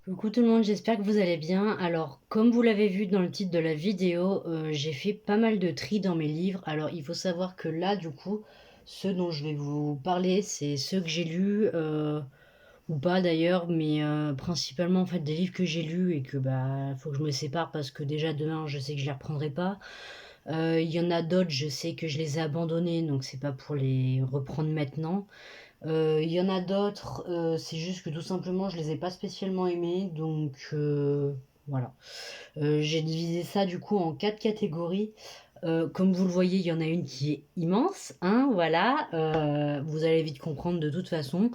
Coucou tout le monde, j'espère que vous allez bien. Alors, comme vous l'avez vu dans le titre de la vidéo, j'ai fait pas mal de tri dans mes livres. Alors, il faut savoir que là, du coup, ceux dont je vais vous parler, c'est ceux que j'ai lus, ou pas d'ailleurs, mais principalement en fait des livres que j'ai lus et que bah faut que je me sépare parce que déjà demain, je sais que je les reprendrai pas. Il y en a d'autres, je sais que je les ai abandonnés, donc c'est pas pour les reprendre maintenant. Il y en a d'autres, c'est juste que tout simplement je les ai pas spécialement aimés, donc voilà. J'ai divisé ça du coup en 4 catégories. Comme vous le voyez, il y en a une qui est immense, hein, voilà, vous allez vite comprendre de toute façon.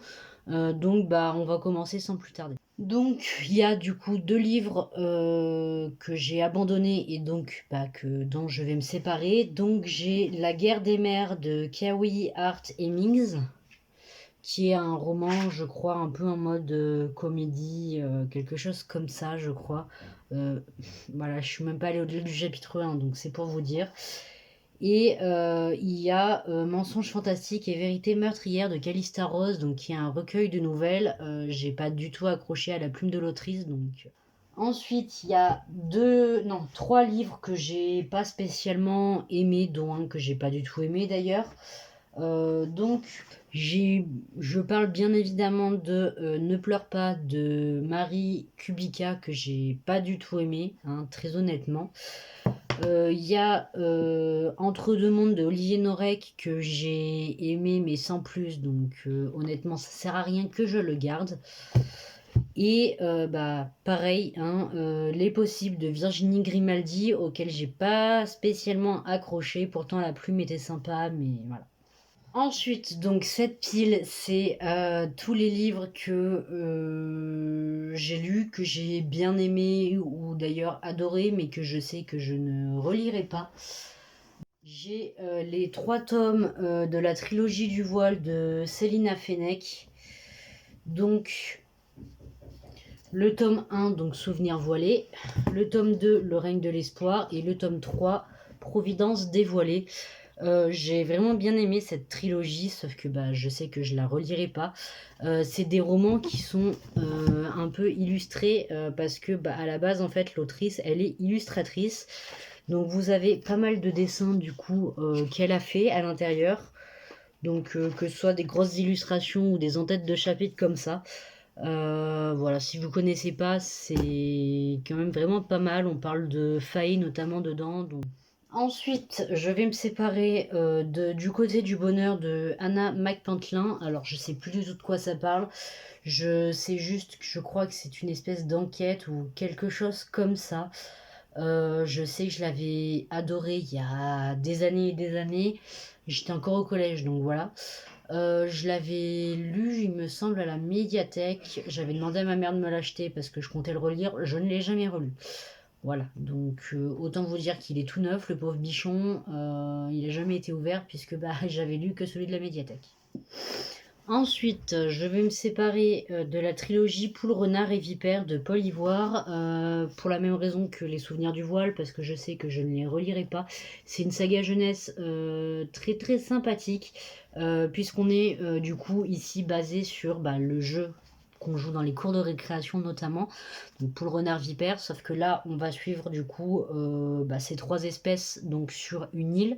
Donc bah, on va commencer sans plus tarder. Donc il y a du coup 2 livres, que j'ai abandonnés et donc bah, dont je vais me séparer. Donc j'ai La guerre des mers de Kawhi Hart Hemmings, qui est un roman, je crois, un peu en mode comédie, quelque chose comme ça, je crois. Euh, voilà, je suis même pas allée au-delà du chapitre 1, donc c'est pour vous dire. Et il y a Mensonges fantastiques et vérités meurtrières de Calista Rose, donc qui est un recueil de nouvelles. J'ai pas du tout accroché à la plume de l'autrice, donc. Ensuite, il y a non, trois livres que j'ai pas spécialement aimés, dont un que j'ai pas du tout aimé d'ailleurs. Donc, je parle bien évidemment de Ne pleure pas de Marie Kubica que j'ai pas du tout aimé, hein, très honnêtement. Il y a Entre deux mondes de Olivier Norek que j'ai aimé mais sans plus, donc honnêtement ça sert à rien que je le garde. Et bah pareil, hein, Les Possibles de Virginie Grimaldi auquel j'ai pas spécialement accroché, pourtant la plume était sympa, mais voilà. Ensuite, donc cette pile, c'est tous les livres que j'ai lus, que j'ai bien aimés ou d'ailleurs adorés, mais que je sais que je ne relirai pas. J'ai les trois tomes de la trilogie du voile de Célina Fenech. Donc le tome 1, donc Souvenirs voilés, le tome 2, Le règne de l'espoir, et le tome 3, Providence dévoilée. J'ai vraiment bien aimé cette trilogie, sauf que bah, je sais que je la relirai pas. C'est des romans qui sont un peu illustrés parce que bah, à la base en fait l'autrice elle est illustratrice, donc vous avez pas mal de dessins du coup qu'elle a fait à l'intérieur, donc que ce soit des grosses illustrations ou des en-têtes de chapitres comme ça. Voilà, si vous connaissez pas, c'est quand même vraiment pas mal. On parle de failles notamment dedans, donc. Ensuite, je vais me séparer du côté du bonheur de Anna McPantlin. Alors, je sais plus du tout de quoi ça parle. Je sais juste que je crois que c'est une espèce d'enquête ou quelque chose comme ça. Je sais que je l'avais adoré il y a des années et des années. J'étais encore au collège, donc voilà. Je l'avais lu, il me semble, à la médiathèque. J'avais demandé à ma mère de me l'acheter parce que je comptais le relire. Je ne l'ai jamais relu. Voilà, donc autant vous dire qu'il est tout neuf, le pauvre bichon, il n'a jamais été ouvert puisque bah, j'avais lu que celui de la médiathèque. Ensuite, je vais me séparer de la trilogie Poule, Renard et Vipère de Paul Ivoire, pour la même raison que Les Souvenirs du Voile, parce que je sais que je ne les relirai pas. C'est une saga jeunesse très très sympathique, puisqu'on est du coup ici basé sur bah, le jeu qu'on joue dans les cours de récréation notamment, donc Poule, Renard, Vipère, sauf que là on va suivre du coup bah, ces trois espèces donc sur une île.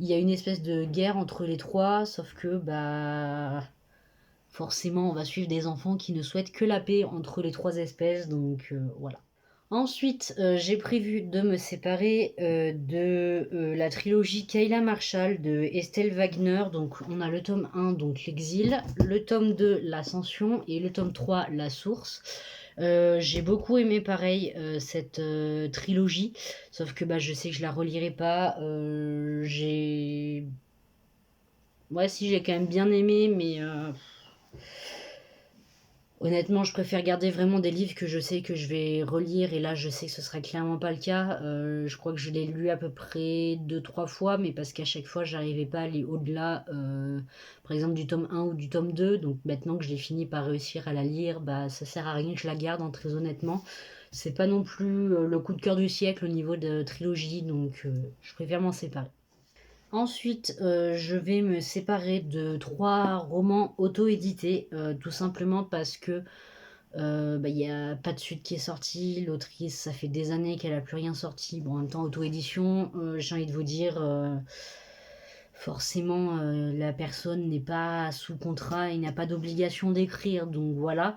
Il y a une espèce de guerre entre les trois, sauf que bah forcément, on va suivre des enfants qui ne souhaitent que la paix entre les trois espèces, donc voilà. Ensuite, j'ai prévu de me séparer de la trilogie Kayla Marshall de Estelle Wagner. Donc, on a le tome 1, donc L'Exil, le tome 2, L'Ascension, et le tome 3, La Source. J'ai beaucoup aimé pareil cette trilogie, sauf que bah, je sais que je la relirai pas. Ouais, si, j'ai quand même bien aimé, mais honnêtement, je préfère garder vraiment des livres que je sais que je vais relire, et là, je sais que ce sera clairement pas le cas. Je crois que je l'ai lu à peu près deux, trois fois, mais parce qu'à chaque fois, j'arrivais pas à aller au-delà, par exemple, du tome 1 ou du tome 2. Donc maintenant que je l'ai fini par réussir à la lire, bah, ça sert à rien que je la garde, hein, très honnêtement. C'est pas non plus le coup de cœur du siècle au niveau de trilogie, donc je préfère m'en séparer. Ensuite, je vais me séparer de trois romans auto-édités, tout simplement parce que Il y a pas de suite qui est sortie, l'autrice, ça fait des années qu'elle a plus rien sorti. Bon, en même temps, auto-édition, j'ai envie de vous dire, forcément, la personne n'est pas sous contrat et n'a pas d'obligation d'écrire, donc voilà.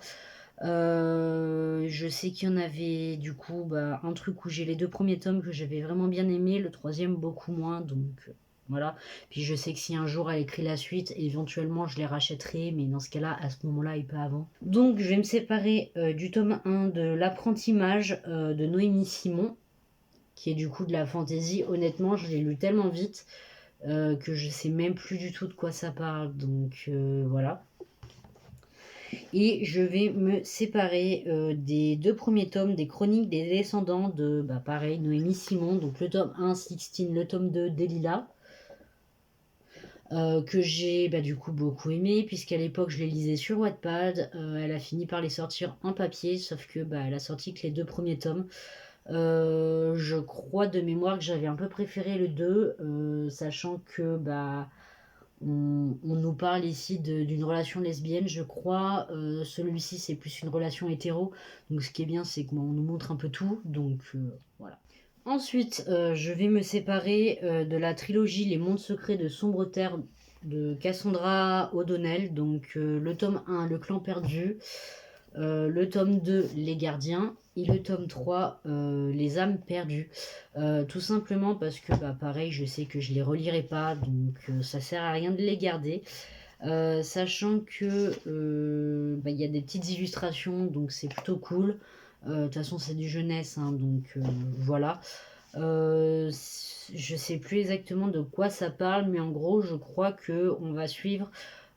Je sais qu'il y en avait du coup, un truc où j'ai les 2 premiers tomes que j'avais vraiment bien aimé, le troisième beaucoup moins, donc voilà. Puis je sais que si un jour elle écrit la suite, éventuellement je les rachèterai, mais dans ce cas-là, à ce moment-là et pas avant. Donc je vais me séparer, du tome 1 de L'Apprenti Mage, de Noémie Simon, qui est du coup de la fantaisie. Honnêtement, je l'ai lu tellement vite, que je sais même plus du tout de quoi ça parle, donc voilà. Et je vais me séparer des 2 premiers tomes des Chroniques des Descendants de, pareil, Noémie Simon, donc le tome 1, Sixtine, le tome 2, Delilah, que j'ai du coup beaucoup aimé, puisqu'à l'époque je les lisais sur Wattpad. Elle a fini par les sortir en papier, sauf que elle a sorti que les 2 premiers tomes. Je crois de mémoire que j'avais un peu préféré le 2, sachant que on nous parle ici d'une relation lesbienne, je crois. Celui-ci, c'est plus une relation hétéro. Donc, ce qui est bien, c'est qu'on nous montre un peu tout. Donc, voilà. Ensuite, je vais me séparer de la trilogie Les Mondes Secrets de Sombre Terre de Cassandra O'Donnell. Donc, le tome 1, Le Clan Perdu. Le tome 2, Les Gardiens, et le tome 3, Les âmes perdues. Tout simplement parce que, pareil, je sais que je les relirai pas, donc ça sert à rien de les garder. Sachant que il y a des petites illustrations, donc c'est plutôt cool. De toute façon, c'est du jeunesse, hein, donc voilà. Je sais plus exactement de quoi ça parle, mais en gros, je crois que on va suivre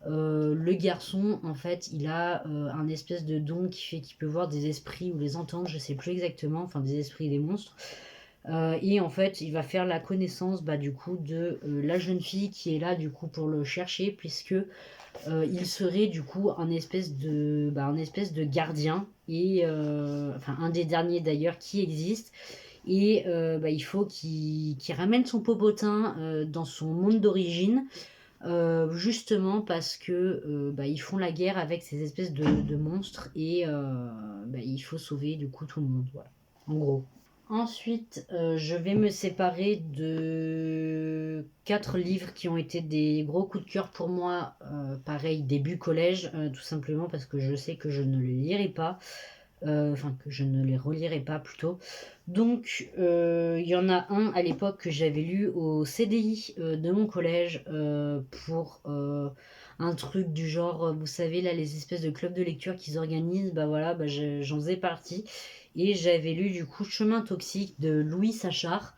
le garçon. En fait, il a un espèce de don qui fait qu'il peut voir des esprits ou les entendre, je sais plus exactement, enfin des esprits et des monstres. Et en fait, il va faire la connaissance du coup de la jeune fille qui est là du coup pour le chercher, puisque il serait du coup un espèce de gardien, et enfin un des derniers d'ailleurs qui existe. Et il faut qu'il ramène son popotin dans son monde d'origine, justement parce que ils font la guerre avec ces espèces de monstres, et il faut sauver du coup tout le monde, voilà, en gros. Ensuite, je vais me séparer de 4 livres qui ont été des gros coups de cœur pour moi, pareil, début collège, tout simplement parce que je sais que je ne les lirai pas, enfin que je ne les relirai pas plutôt. Donc, il y en a un à l'époque que j'avais lu au CDI de mon collège, pour un truc du genre, vous savez, là, les espèces de clubs de lecture qu'ils organisent, voilà, j'en faisais partie. Et j'avais lu du coup Chemin toxique de Louis Sachar,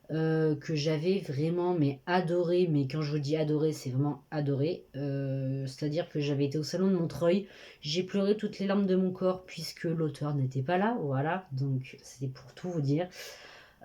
que j'avais vraiment adoré, mais quand je vous dis adoré, c'est vraiment adoré. C'est-à-dire que j'avais été au salon de Montreuil, j'ai pleuré toutes les larmes de mon corps puisque l'auteur n'était pas là, voilà, donc c'est pour tout vous dire.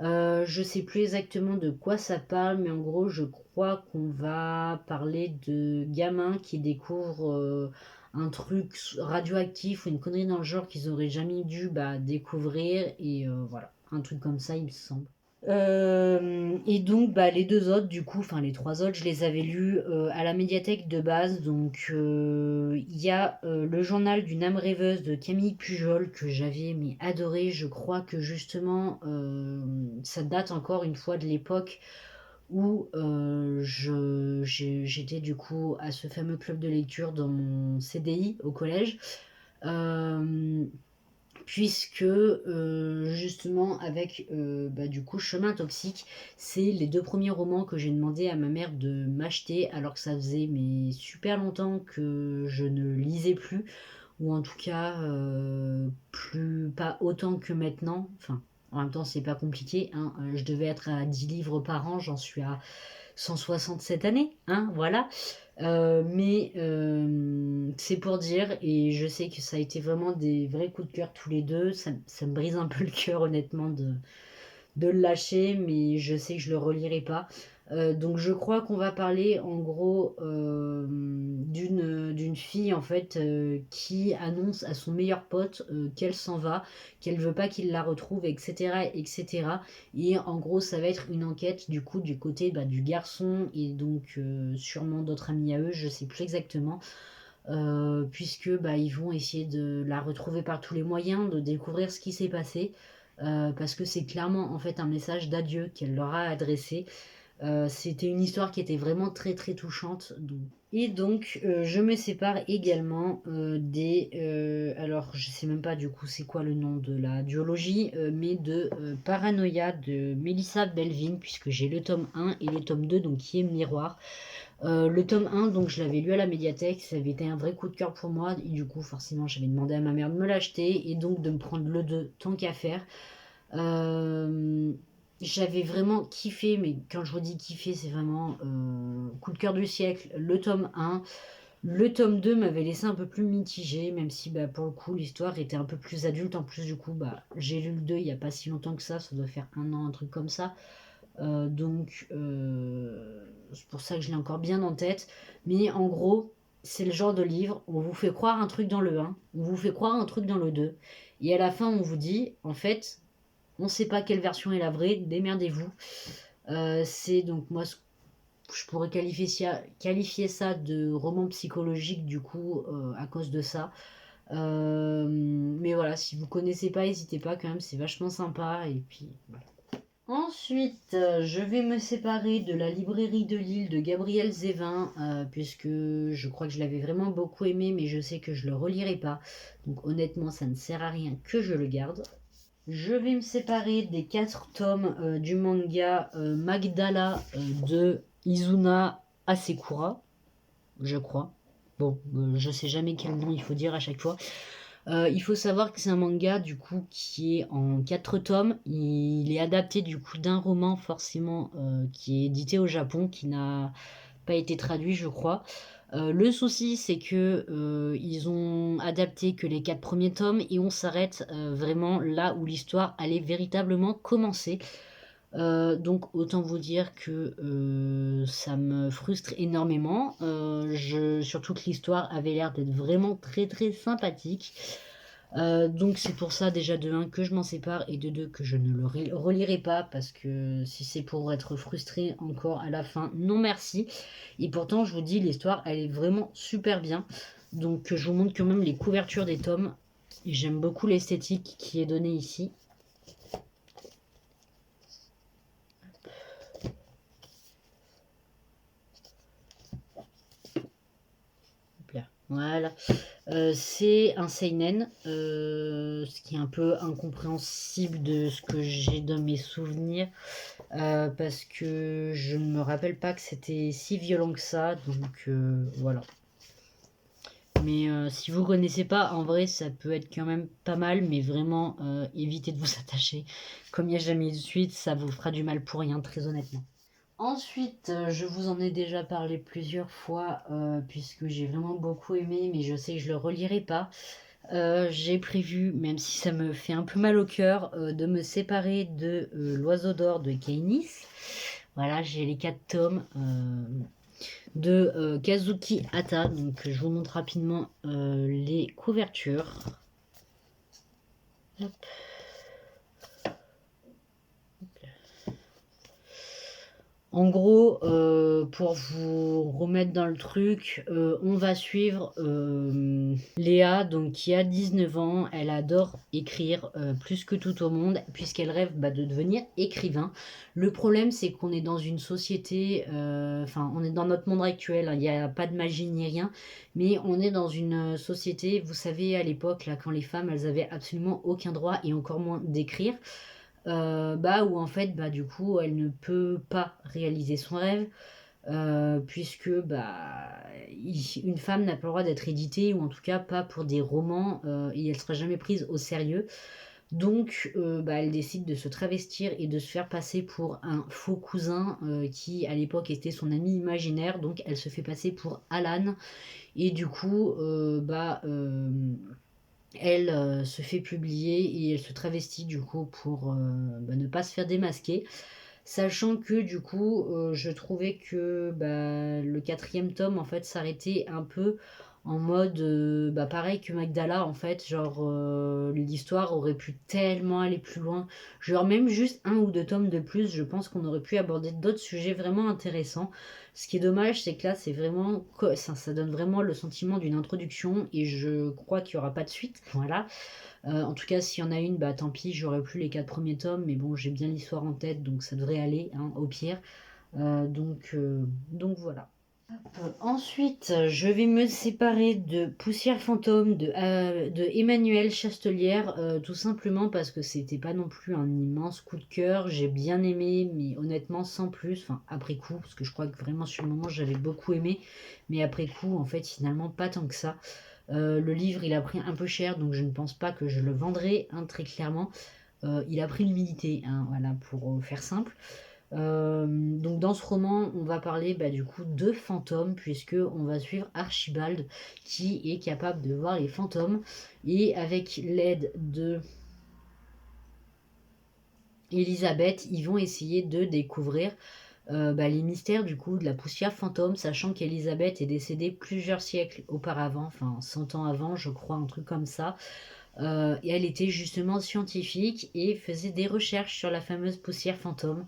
Je sais plus exactement de quoi ça parle, mais en gros, je crois qu'on va parler de gamins qui découvrent un truc radioactif ou une connerie dans le genre qu'ils auraient jamais dû découvrir, et voilà, un truc comme ça, il me semble. Et donc, les 2 autres, du coup, enfin les 3 autres, je les avais lus à la médiathèque de base. Donc, il y a Le journal d'une âme rêveuse de Camille Pujol que j'avais adoré. Je crois que justement, ça date encore une fois de l'époque où j'étais du coup à ce fameux club de lecture dans mon CDI au collège. Euh, Puisque justement avec du coup Chemin toxique, c'est les 2 premiers romans que j'ai demandé à ma mère de m'acheter, alors que ça faisait super longtemps que je ne lisais plus, ou en tout cas plus pas autant que maintenant. Enfin, en même temps, c'est pas compliqué, hein. Je devais être à 10 livres par an, j'en suis à 160 cette année, hein, voilà. Mais c'est pour dire, et je sais que ça a été vraiment des vrais coups de cœur tous les deux. Ça me brise un peu le cœur, honnêtement, de le lâcher, mais je sais que je le relirai pas. Donc je crois qu'on va parler en gros d'une fille en fait, qui annonce à son meilleur pote qu'elle s'en va, qu'elle veut pas qu'il la retrouve, etc., etc. Et en gros, ça va être une enquête du coup du côté du garçon, et donc sûrement d'autres amis à eux, je sais plus exactement. puisque, bah, ils vont essayer de la retrouver par tous les moyens, de découvrir ce qui s'est passé, parce que c'est clairement, en fait, un message d'adieu qu'elle leur a adressé. C'était une histoire qui était vraiment très, très touchante, donc je me sépare également, alors je sais même pas du coup c'est quoi le nom de la duologie, mais de, Paranoia de Melissa Belvin, puisque j'ai le tome 1 et le tome 2 donc qui est Miroir. Le tome 1 donc je l'avais lu à la médiathèque, ça avait été un vrai coup de cœur pour moi et du coup forcément j'avais demandé à ma mère de me l'acheter et donc de me prendre le 2 tant qu'à faire. Hem, J'avais vraiment kiffé, mais quand je vous dis kiffé, c'est vraiment, coup de cœur du siècle, le tome 1. Le tome 2 m'avait laissé un peu plus mitigé, même si, bah, pour le coup, l'histoire était un peu plus adulte. En plus, du coup, bah, j'ai lu le 2 il y a pas si longtemps que ça doit faire 1 an, un truc comme ça. C'est pour ça que je l'ai encore bien en tête. Mais en gros, c'est le genre de livre, on vous fait croire un truc dans le 1, on vous fait croire un truc dans le 2 et à la fin, on vous dit: «En fait, on ne sait pas quelle version est la vraie, démerdez-vous». C'est donc moi, je pourrais qualifier ça de roman psychologique du coup, à cause de ça. Mais voilà, si vous connaissez pas, n'hésitez pas quand même, c'est vachement sympa et puis voilà. Ensuite, je vais me séparer de La librairie de Lille de Gabriel Zévin, puisque je crois que je l'avais vraiment beaucoup aimé, mais je sais que je le relirai pas. Donc honnêtement, ça ne sert à rien que je le garde. Je vais me séparer des 4 tomes du manga Magdala de Izuna Asekura, je crois. Bon, je sais jamais quel nom il faut dire à chaque fois. Il faut savoir que c'est un manga du coup qui est en 4 tomes. Il est adapté du coup d'un roman forcément qui est édité au Japon, qui n'a pas été traduit, je crois. Le souci, c'est que ils ont adapté que les 4 premiers tomes et on s'arrête vraiment là où l'histoire allait véritablement commencer. Donc autant vous dire que ça me frustre énormément. Surtout que l'histoire avait l'air d'être vraiment très très sympathique. Donc c'est pour ça déjà de un que je m'en sépare et de 2 que je ne le relirai pas parce que si c'est pour être frustré encore à la fin, non merci. Et pourtant je vous dis l'histoire elle est vraiment super bien. Donc je vous montre quand même les couvertures des tomes. Et j'aime beaucoup l'esthétique qui est donnée ici. Hop là. Voilà. C'est un seinen, ce qui est un peu incompréhensible de ce que j'ai dans mes souvenirs, parce que je ne me rappelle pas que c'était si violent que ça, donc voilà. Mais si vous connaissez pas, en vrai, ça peut être quand même pas mal, mais vraiment, évitez de vous attacher. Comme il n'y a jamais eu de suite, ça vous fera du mal pour rien, très honnêtement. Ensuite, je vous en ai déjà parlé plusieurs fois, puisque j'ai vraiment beaucoup aimé, mais je sais que je le relirai pas. J'ai prévu, même si ça me fait un peu mal au cœur, de me séparer de L'Oiseau d'or de Keinis. Voilà, j'ai les 4 tomes de Kazuki Hata. Donc je vous montre rapidement les couvertures. Hop. En gros, pour vous remettre dans le truc, on va suivre, Léa, donc qui a 19 ans. Elle adore écrire, plus que tout au monde, puisqu'elle rêve, bah, de devenir écrivain. Le problème, c'est qu'on est dans une société, enfin, on est dans notre monde actuel, hein, il y a pas de magie ni rien, mais on est dans une, société, vous savez, à l'époque, là, quand les femmes, elles avaient absolument aucun droit et encore moins d'écrire. Bah, où en fait, bah, du coup, elle ne peut pas réaliser son rêve, puisque, bah, une femme n'a pas le droit d'être éditée, ou en tout cas pas pour des romans, et elle sera jamais prise au sérieux. Donc, bah, elle décide de se travestir et de se faire passer pour un faux cousin, qui à l'époque était son ami imaginaire. Donc elle se fait passer pour Alan, et du coup, elle se fait publier et elle se travestit du coup pour bah, ne pas se faire démasquer. Sachant que du coup, je trouvais que bah, le quatrième tome en fait s'arrêtait un peu en mode, bah, pareil que Magdala en fait, genre, l'histoire aurait pu tellement aller plus loin. Genre même juste un ou 2 tomes de plus, je pense qu'on aurait pu aborder d'autres sujets vraiment intéressants. Ce qui est dommage, c'est que là, c'est vraiment co ça donne vraiment le sentiment d'une introduction et je crois qu'il y aura pas de suite, voilà. En tout cas, s'il y en a une, bah, tant pis, j'aurais plus les 4 premiers tomes, mais bon, j'ai bien l'histoire en tête, donc ça devrait aller, hein, au pire. Donc ensuite, je vais me séparer de Poussière fantôme de Emmanuelle Chastelière, tout simplement parce que c'était pas non plus un immense coup de cœur. J'ai bien aimé, mais honnêtement sans plus, enfin après coup, parce que je crois que vraiment sur le moment j'avais beaucoup aimé, mais après coup, en fait, finalement pas tant que ça. Le livre, il a pris un peu cher, donc je ne pense pas que je le vendrai, hein, très clairement. Il a pris l'humilité, hein, voilà, pour faire simple. Donc dans ce roman, on va parler bah, du coup de fantômes, puisque on va suivre Archibald qui est capable de voir les fantômes et avec l'aide de Elisabeth, ils vont essayer de découvrir bah, les mystères du coup de la poussière fantôme, sachant qu'Elisabeth est décédée plusieurs siècles auparavant, enfin 100 ans avant, je crois, un truc comme ça. Et elle était justement scientifique et faisait des recherches sur la fameuse poussière fantôme.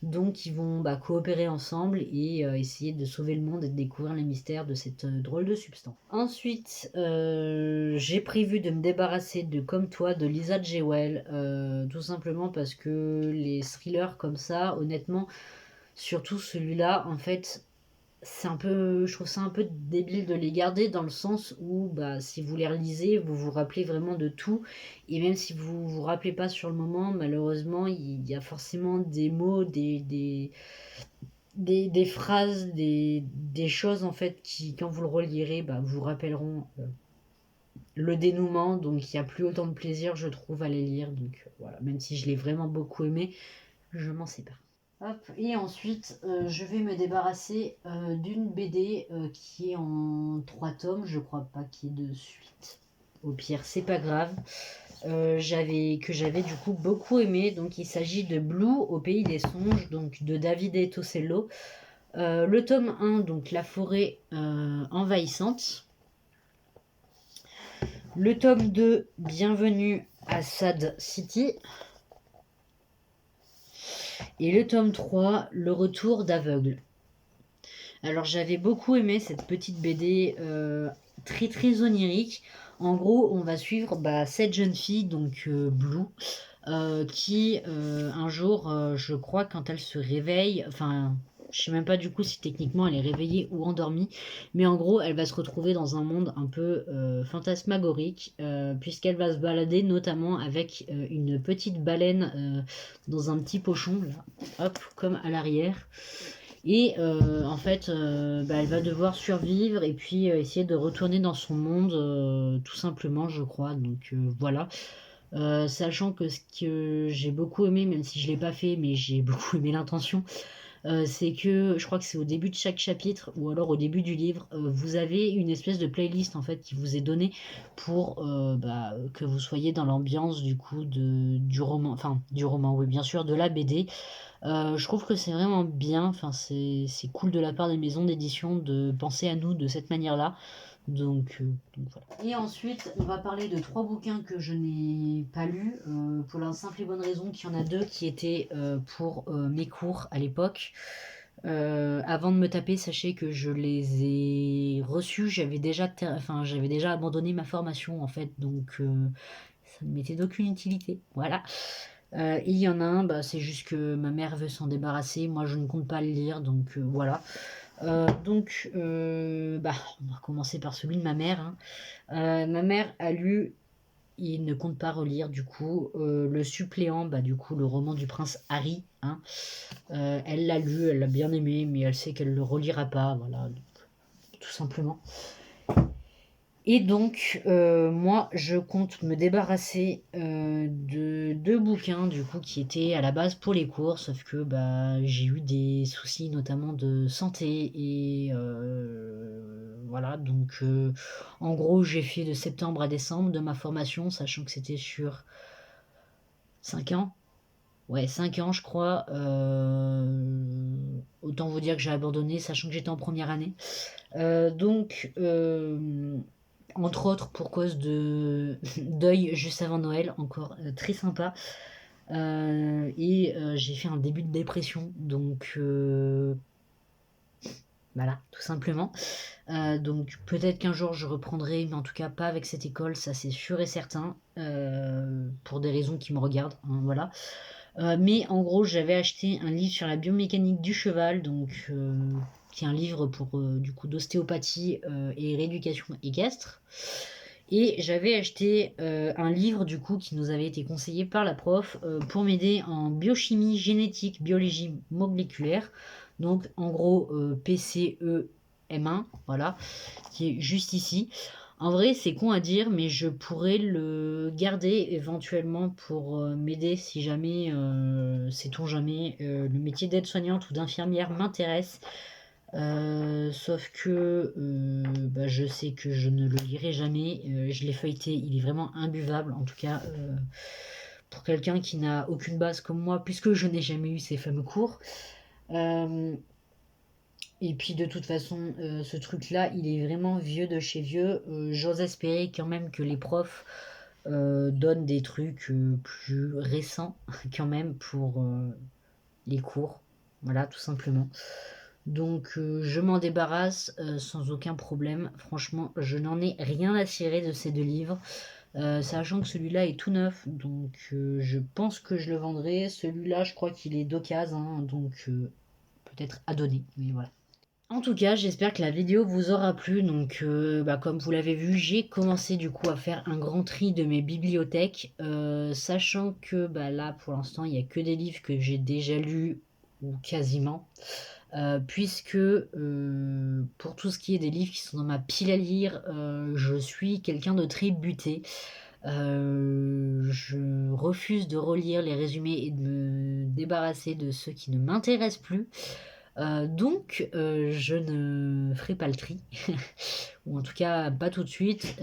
Donc ils vont bah, coopérer ensemble et essayer de sauver le monde et de découvrir les mystères de cette drôle de substance. Ensuite, j'ai prévu de me débarrasser de Comme toi de Lisa Jewell, tout simplement parce que les thrillers comme ça, honnêtement, surtout celui-là, en fait, c'est un peu, je trouve ça un peu débile de les garder dans le sens où, bah, si vous les relisez, vous vous rappelez vraiment de tout. Et même si vous vous rappelez pas sur le moment, malheureusement, il y a forcément des mots, des phrases, des choses en fait qui, quand vous le relirez, bah, vous rappelleront le dénouement. Donc il n'y a plus autant de plaisir, je trouve, à les lire. Donc voilà, même si je l'ai vraiment beaucoup aimé, je m'en sépare. Hop, et ensuite, je vais me débarrasser d'une BD qui est en 3 tomes, je crois pas qu'il y ait de suite. Au pire, c'est pas grave. Que j'avais du coup beaucoup aimé. Donc il s'agit de Blue au pays des songes, donc de Davide Tosello. Le tome 1, donc La forêt envahissante. Le tome 2, Bienvenue à Sad City. Et le tome 3, Le retour d'aveugle. Alors j'avais beaucoup aimé cette petite BD très très onirique. En gros, on va suivre bah, cette jeune fille, donc Blue, qui un jour, je crois, quand elle se réveille, enfin, je sais même pas du coup si techniquement elle est réveillée ou endormie, mais en gros, elle va se retrouver dans un monde un peu fantasmagorique, puisqu'elle va se balader notamment avec une petite baleine dans un petit pochon, là, hop, comme à l'arrière. Et en fait, bah, elle va devoir survivre et puis essayer de retourner dans son monde, tout simplement, je crois. Donc voilà. Sachant que ce que j'ai beaucoup aimé, même si je l'ai pas fait, mais j'ai beaucoup aimé l'intention, c'est que je crois que c'est au début de chaque chapitre ou alors au début du livre, vous avez une espèce de playlist en fait qui vous est donnée pour bah, que vous soyez dans l'ambiance du coup du roman, enfin du roman, oui bien sûr, de la BD. Je trouve que c'est vraiment bien, enfin c'est cool de la part des maisons d'édition de penser à nous de cette manière-là. Donc voilà. Et ensuite, on va parler de 3 bouquins que je n'ai pas lus, pour la simple et bonne raison qu'il y en a 2 qui étaient pour mes cours à l'époque. Avant de me taper, sachez que je les ai reçus, j'avais déjà abandonné ma formation en fait, donc ça ne m'était d'aucune utilité. Voilà. Il y en a un, bah, c'est juste que ma mère veut s'en débarrasser, moi je ne compte pas le lire, donc voilà. Bah, on va commencer par celui de ma mère, hein. Ma mère a lu, il ne compte pas relire du coup, le suppléant, bah, du coup le roman du prince Harry, hein. Elle l'a lu, elle l'a bien aimé, mais elle sait qu'elle ne le relira pas, voilà, donc, tout simplement. Et donc, moi, je compte me débarrasser de 2 bouquins, du coup, qui étaient à la base pour les cours, sauf que bah, j'ai eu des soucis, notamment de santé, et voilà, donc en gros, j'ai fait de septembre à décembre de ma formation, sachant que c'était sur 5 ans. ouais, 5 ans je crois, autant vous dire que j'ai abandonné sachant que j'étais en première année. Donc entre autres pour cause de deuil juste avant Noël, encore, très sympa, et j'ai fait un début de dépression donc voilà, tout simplement. Donc peut-être qu'un jour je reprendrai, mais en tout cas pas avec cette école, ça c'est sûr et certain, pour des raisons qui me regardent, hein, voilà. Mais en gros, j'avais acheté un livre sur la biomécanique du cheval, donc qui est un livre pour, du coup, d'ostéopathie, et rééducation équestre. Et j'avais acheté, un livre, du coup, qui nous avait été conseillé par la prof, pour m'aider en biochimie, génétique, biologie moléculaire. Donc en gros, PCEM1, voilà, qui est juste ici. En vrai, c'est con à dire, mais je pourrais le garder éventuellement pour m'aider si jamais, sait-on jamais, le métier d'aide-soignante ou d'infirmière m'intéresse. Sauf que bah, je sais que je ne le lirai jamais. Je l'ai feuilleté, il est vraiment imbuvable, en tout cas pour quelqu'un qui n'a aucune base comme moi, puisque je n'ai jamais eu ces fameux cours. Euh, et puis de toute façon, ce truc-là, il est vraiment vieux de chez vieux. J'ose espérer quand même que les profs donnent des trucs plus récents quand même pour les cours. Voilà, tout simplement. Donc je m'en débarrasse sans aucun problème. Franchement, je n'en ai rien à cirer de ces deux livres. Sachant que celui-là est tout neuf, donc je pense que je le vendrai. Celui-là, je crois qu'il est d'occasion, hein, donc peut-être à donner. Mais voilà. En tout cas, j'espère que la vidéo vous aura plu. Donc, bah, comme vous l'avez vu, j'ai commencé du coup à faire un grand tri de mes bibliothèques, sachant que bah, là, pour l'instant, il n'y a que des livres que j'ai déjà lus, ou quasiment, puisque pour tout ce qui est des livres qui sont dans ma pile à lire, je suis quelqu'un de très buté. Je refuse de relire les résumés et de me débarrasser de ceux qui ne m'intéressent plus. Donc je ne ferai pas le tri, ou en tout cas pas tout de suite,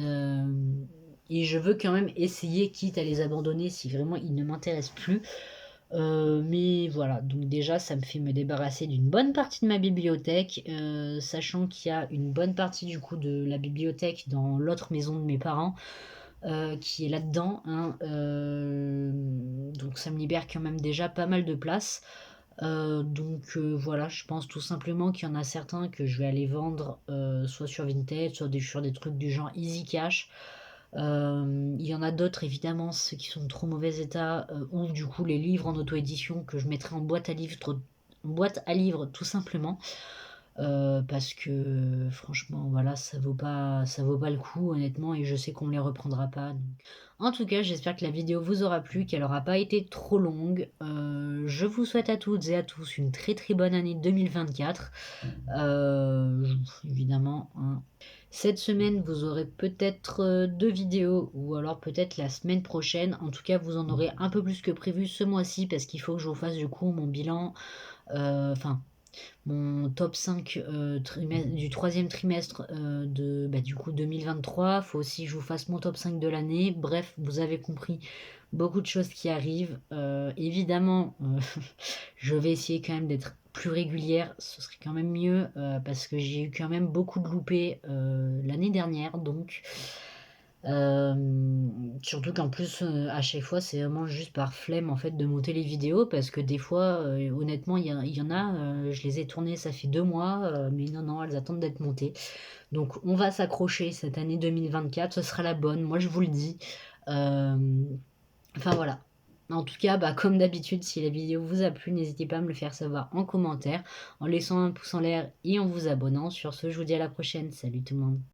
et je veux quand même essayer, quitte à les abandonner si vraiment ils ne m'intéressent plus. Mais voilà, donc déjà ça me fait me débarrasser d'une bonne partie de ma bibliothèque, sachant qu'il y a une bonne partie du coup de la bibliothèque dans l'autre maison de mes parents, qui est là-dedans, hein, donc ça me libère quand même déjà pas mal de place. Donc voilà, je pense tout simplement qu'il y en a certains que je vais aller vendre, soit sur Vinted, soit sur des trucs du genre Easy Cash. Il y en a d'autres évidemment, ceux qui sont en trop mauvais état, ou du coup les livres en auto-édition que je mettrai en boîte à livres tout simplement. Parce que franchement voilà, ça vaut pas le coup honnêtement, et je sais qu'on ne les reprendra pas, donc en tout cas, j'espère que la vidéo vous aura plu, qu'elle aura pas été trop longue. Je vous souhaite à toutes et à tous une très très bonne année 2024. Évidemment, hein. Cette semaine, vous aurez peut-être 2 vidéos, ou alors peut-être la semaine prochaine. En tout cas, vous en aurez un peu plus que prévu ce mois-ci, parce qu'il faut que je vous fasse du coup mon bilan, enfin mon top 5 du troisième trimestre de bah, du coup 2023. Faut aussi que je vous fasse mon top 5 de l'année. Bref, vous avez compris, beaucoup de choses qui arrivent. Évidemment, je vais essayer quand même d'être plus régulière, ce serait quand même mieux, parce que j'ai eu quand même beaucoup de loupés l'année dernière, donc surtout qu'en plus, à chaque fois, c'est vraiment juste par flemme, en fait, de monter les vidéos, parce que des fois, honnêtement, il y en a, je les ai tournées, ça fait 2 mois, mais non, non, elles attendent d'être montées. Donc on va s'accrocher, cette année 2024, ce sera la bonne, moi je vous le dis. Enfin voilà. En tout cas, bah, comme d'habitude, si la vidéo vous a plu, n'hésitez pas à me le faire savoir en commentaire, en laissant un pouce en l'air et en vous abonnant. Sur ce, je vous dis à la prochaine. Salut tout le monde.